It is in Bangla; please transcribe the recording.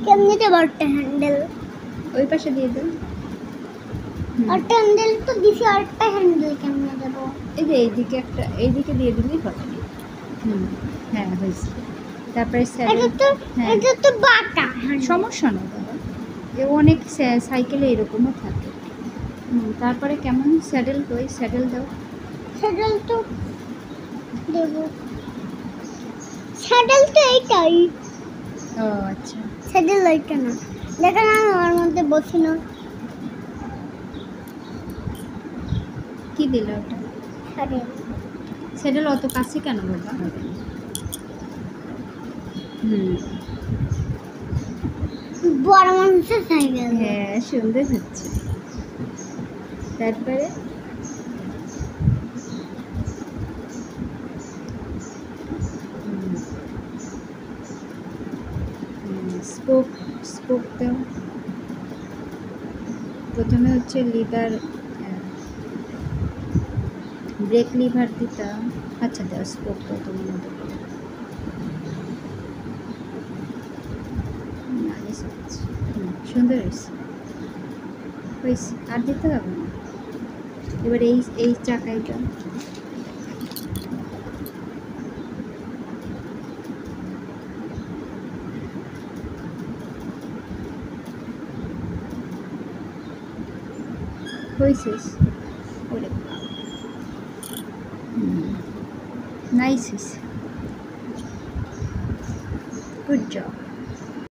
কেমনে দেব একটা হ্যান্ডেল? ওই পাশে দিয়ে দেন। একটা হ্যান্ডেল তো দিছি, আরেকটা হ্যান্ডেল কেমনে দেব? এই যে এইদিকে একটা, এইদিকে দিয়ে দিলেই হবে। হ্যাঁ হয়েছে। তারপরে স্যাডেল। হ্যাঁ এটা তো বাঁকা। সমস্যা নেই বাবা, অনেক সাইকেলে এরকমও থাকে। তারপরে কেমন স্যাডেল, ওই স্যাডেল দাও। স্যাডেল তো দেব, স্যাডেল তো এইটাই। ও আচ্ছা, স্যাডেল এইটা না, দেখো না আমার মধ্যে বসি না। কি দিল ওটা? স্যাডেল। স্যাডেল অত কাছে কেন বাবা? বড় মানুষের সাইকেল। হ্যাঁ সুন্দর হচ্ছে। তারপরে স্পোক, স্পোক দাও। প্রথমে হচ্ছে লিভার, ব্রেক লিভার দিতা। আচ্ছা দাও, স্পোক দাও তোমার মতো করে। সুন্দর হয়েছে, হয়েছে। আর দিতে হবে না। এবার এই চাকাইটা হয়েছে। ওরে নাইস হয়েছে, গুড জব।